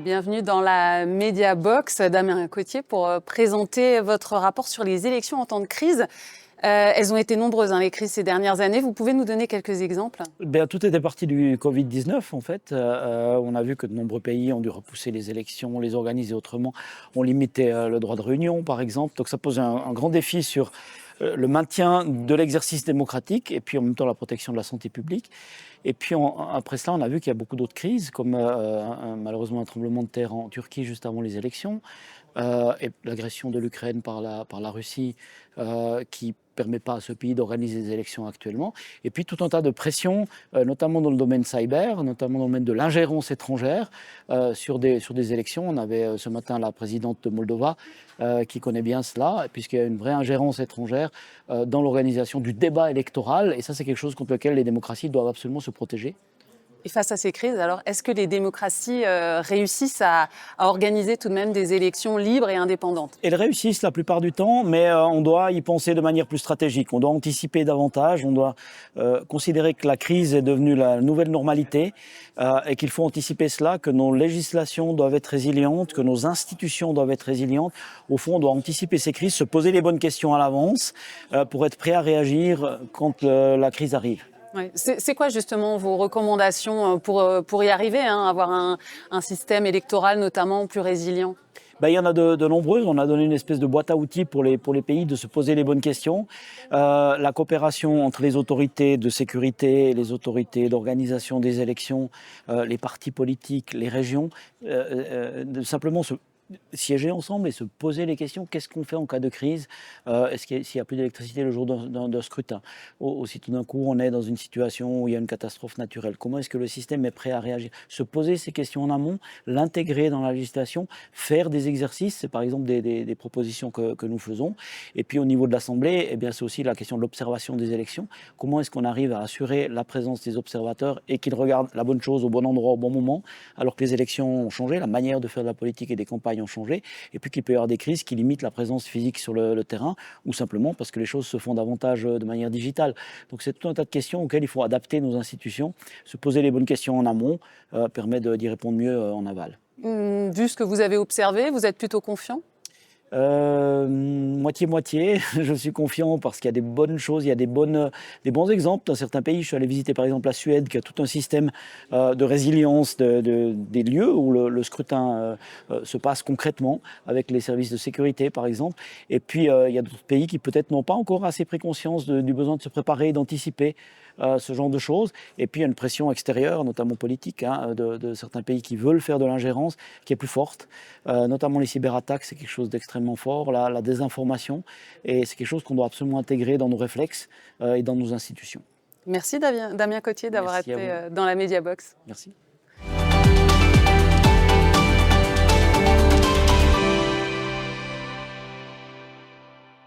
Bienvenue dans la Media Box, Damien Cottier, pour présenter votre rapport sur les élections en temps de crise. Elles ont été nombreuses, les crises ces dernières années. Vous pouvez nous donner quelques exemples? Tout était parti du Covid-19, en fait. On a vu que de nombreux pays ont dû repousser les élections, les organiser autrement. On limitait le droit de réunion, par exemple. Donc ça pose un grand défi sur le maintien de l'exercice démocratique et puis en même temps la protection de la santé publique. Et puis après cela, on a vu qu'il y a beaucoup d'autres crises, comme malheureusement un tremblement de terre en Turquie juste avant les élections, et l'agression de l'Ukraine par la Russie, qui permet pas à ce pays d'organiser des élections actuellement. Et puis tout un tas de pressions, notamment dans le domaine cyber, notamment dans le domaine de l'ingérence étrangère sur des élections. On avait ce matin la présidente de Moldova qui connaît bien cela, puisqu'il y a une vraie ingérence étrangère dans l'organisation du débat électoral. Et ça, c'est quelque chose contre lequel les démocraties doivent absolument se protéger. Et face à ces crises, alors, est-ce que les démocraties réussissent à organiser tout de même des élections libres et indépendantes? Elles réussissent la plupart du temps, mais on doit y penser de manière plus stratégique. On doit anticiper davantage, on doit considérer que la crise est devenue la nouvelle normalité et qu'il faut anticiper cela, que nos législations doivent être résilientes, que nos institutions doivent être résilientes. Au fond, on doit anticiper ces crises, se poser les bonnes questions à l'avance pour être prêt à réagir quand la crise arrive. Ouais. C'est quoi justement vos recommandations pour y arriver, avoir un système électoral notamment plus résilient? Il y en a de nombreuses. On a donné une espèce de boîte à outils pour les pays de se poser les bonnes questions. La coopération entre les autorités de sécurité, les autorités d'organisation des élections, les partis politiques, les régions, de simplement se siéger ensemble et se poser les questions. Qu'est-ce qu'on fait en cas de crise? S'il n'y a plus d'électricité le jour d'un scrutin? Si tout d'un coup on est dans une situation où il y a une catastrophe naturelle, comment est-ce que le système est prêt à réagir? Se poser ces questions en amont, l'intégrer dans la législation, faire des exercices, c'est par exemple des propositions que nous faisons. Et puis au niveau de l'Assemblée, c'est aussi la question de l'observation des élections. Comment est-ce qu'on arrive à assurer la présence des observateurs et qu'ils regardent la bonne chose au bon endroit, au bon moment, alors que les élections ont changé, la manière de faire de la politique et des campagnes ont changé, et puis qu'il peut y avoir des crises qui limitent la présence physique sur le terrain, ou simplement parce que les choses se font davantage de manière digitale. Donc c'est tout un tas de questions auxquelles il faut adapter nos institutions. Se poser les bonnes questions en amont permet d'y répondre mieux en aval. Vu ce que vous avez observé, vous êtes plutôt confiant? Moitié-moitié. Je suis confiant parce qu'il y a des bonnes choses, il y a des bons exemples dans certains pays. Je suis allé visiter par exemple la Suède, qui a tout un système de résilience des lieux où le scrutin se passe concrètement avec les services de sécurité par exemple. Et puis il y a d'autres pays qui peut-être n'ont pas encore assez pris conscience du besoin de se préparer, d'anticiper ce genre de choses. Et puis il y a une pression extérieure, notamment politique, de certains pays qui veulent faire de l'ingérence, qui est plus forte. Notamment les cyberattaques, c'est quelque chose d'extrêmement fort, la désinformation, et c'est quelque chose qu'on doit absolument intégrer dans nos réflexes et dans nos institutions. Merci Damien Cottier d'avoir été dans la Media Box. Merci.